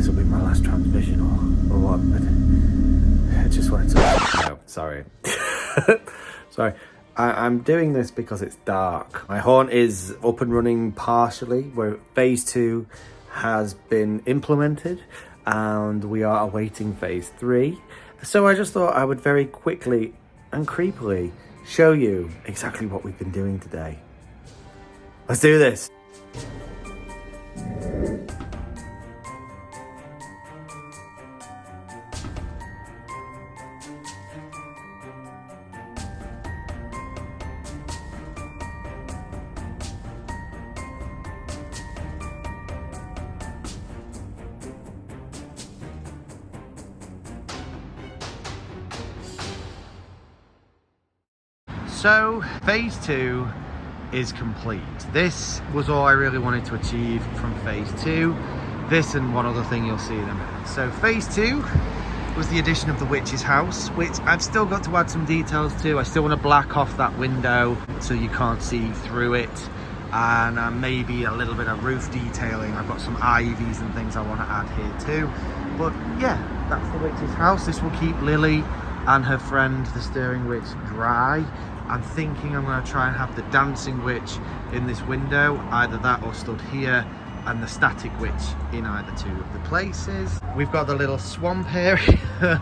this will be my last transmission or what, but I just wanted to... No, sorry. Sorry. I'm doing this because it's dark. My haunt is up and running partially, where phase 2 has been implemented and we are awaiting phase 3. So I just thought I would very quickly and creepily show you exactly what we've been doing today. Let's do this. So, phase 2 is complete. This was all I really wanted to achieve from phase 2. This and one other thing you'll see in a minute. So, phase 2 was the addition of the witch's house, which I've still got to add some details to. I still want to black off that window so you can't see through it. And maybe a little bit of roof detailing. I've got some ivies and things I want to add here too. But yeah, that's the witch's house. This will keep Lily and her friend, the stirring witch, dry. I'm thinking I'm going to try and have the dancing witch in this window, either that or stood here, and the static witch in either two of the places. We've got the little swamp area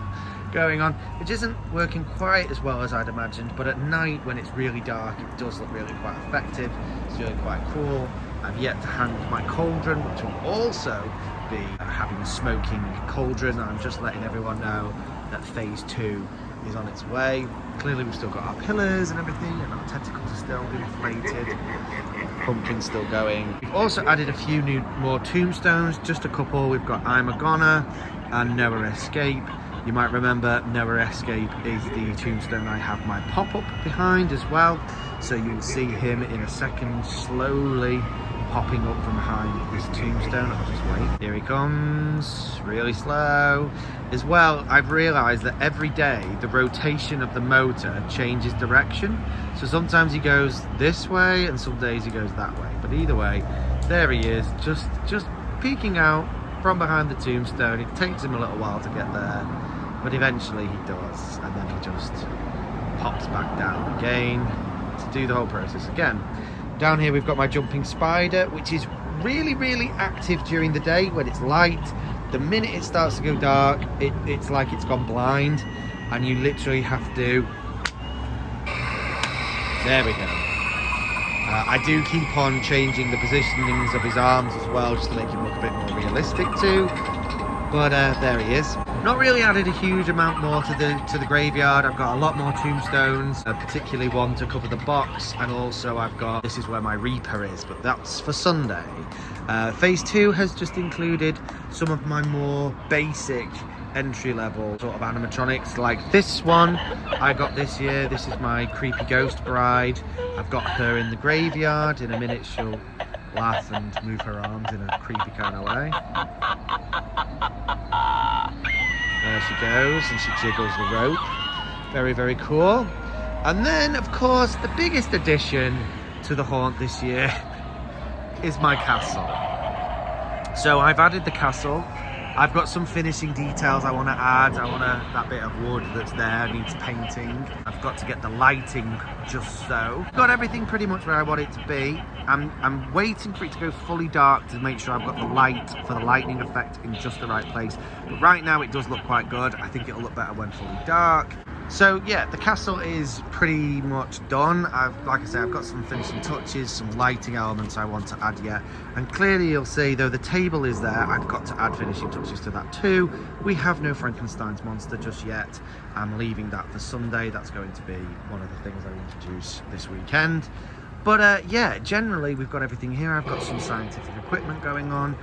going on, which isn't working quite as well as I'd imagined, but at night when it's really dark it does look really quite effective. It's really quite cool. I've yet to hand my cauldron, which will also be having a smoking cauldron. I'm just letting everyone know that phase 2 is on its way. Clearly we've still got our pillars and everything, and our tentacles are still inflated. Pumpkin's still going. We've also added a few more tombstones, just a couple. We've got I'm a Goner and Noah Escape. You might remember Noah Escape is the tombstone I have my pop-up behind as well. So you'll see him in a second, slowly popping up from behind this tombstone. I'll just wait. Here he comes, really slow. As well, I've realised that every day the rotation of the motor changes direction. So sometimes he goes this way and some days he goes that way. But either way, there he is, just peeking out from behind the tombstone. It takes him a little while to get there, but eventually he does, and then he just pops back down again to do the whole process again. Down here we've got my jumping spider, which is really active during the day when it's light. The minute it starts to go dark, it's like it's gone blind, and you literally have to... There we go. I do keep on changing the positionings of his arms as well, just to make him look a bit more realistic too. But there he is. Not really added a huge amount more to the graveyard. I've got a lot more tombstones, particularly one to cover the box, and also I've got, this is where my Reaper is, but that's for Sunday. Phase 2 has just included some of my more basic entry-level sort of animatronics, like this one I got this year. This is my creepy ghost bride. I've got her in the graveyard. In a minute she'll laugh and move her arms in a creepy kind of way. There she goes, and she jiggles the rope. Very cool. And then, of course, the biggest addition to the haunt this year is my castle. So I've added the castle. I've got some finishing details I want to add. That bit of wood that's there needs painting. I've got to get the lighting just so. Got everything pretty much where I want it to be. I'm waiting for it to go fully dark to make sure I've got the light for the lightning effect in just the right place. But right now it does look quite good. I think it'll look better when fully dark. So yeah, the castle is pretty much done. Like I say, I've got some finishing touches, some lighting elements I want to add yet. And clearly you'll see, though the table is there, I've got to add finishing touches to that too. We have no Frankenstein's monster just yet. I'm leaving that for Sunday. That's going to be one of the things I introduce this weekend. But yeah, generally we've got everything here. I've got some scientific equipment going on.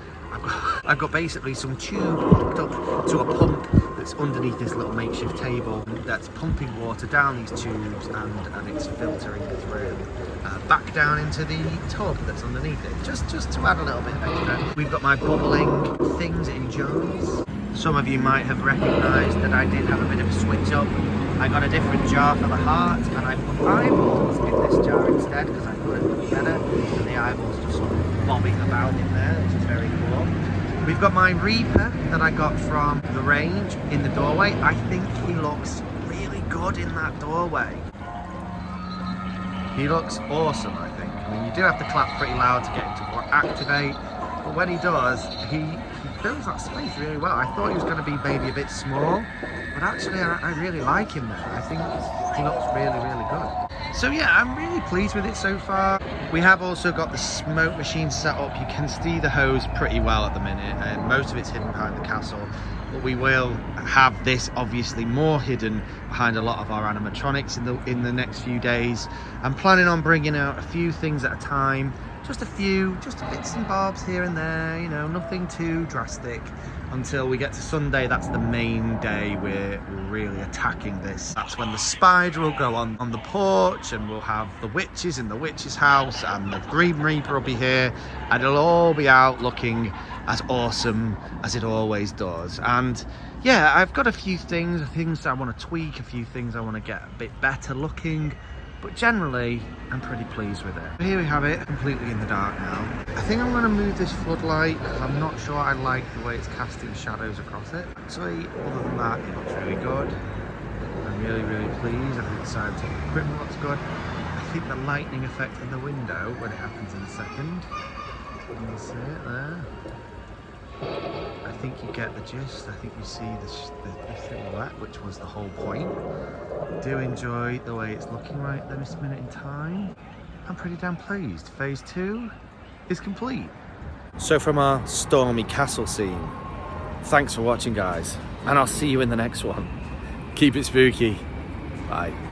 I've got basically some tube hooked up to a pump that's underneath this little makeshift table that's pumping water down these tubes, and it's filtering through back down into the tub that's underneath it, just to add a little bit of extra. We've got my bubbling things in jars. Some of you might have recognised that I did have a bit of a switch up. I got a different jar for the heart, and I put eyeballs in this jar instead because I thought it looked better, and the eyeballs just sort of bobbing about in there, which is very cool. We've got my Reaper that I got from the range in the doorway. I think he looks really good in that doorway. He looks awesome, I think. I mean, you do have to clap pretty loud to get him to activate, but when he does, he fills that space really well. I thought he was going to be maybe a bit small, but actually I really like him there. I think he looks really, really good. So yeah, I'm really pleased with it so far. We have also got the smoke machine set up. You can see the hose pretty well at the minute, and most of it's hidden behind the castle. But we will have this obviously more hidden behind a lot of our animatronics in the next few days. I'm planning on bringing out a few things at a time. Just a few, just bits and bobs here and there, you know, nothing too drastic until we get to Sunday. That's the main day we're really attacking this. That's when the spider will go on the porch, and we'll have the witches in the witch's house, and the Green Reaper will be here, and it'll all be out looking as awesome as it always does. And yeah, I've got a few things that I want to tweak, a few things I want to get a bit better looking. But generally, I'm pretty pleased with it. Here we have it, completely in the dark now. I think I'm going to move this floodlight because I'm not sure I like the way it's casting shadows across it. Actually, other than that, it looks really good. I'm really, really pleased. I think the scientific equipment looks good. I think the lightning effect in the window, when it happens in a second, you see it there. I think you get the gist. I think you see the silhouette, which was the whole point. Do enjoy the way it's looking right this minute in time. I'm pretty damn pleased. Phase 2 is complete. So from our stormy castle scene, thanks for watching, guys, and I'll see you in the next one. Keep it spooky. Bye.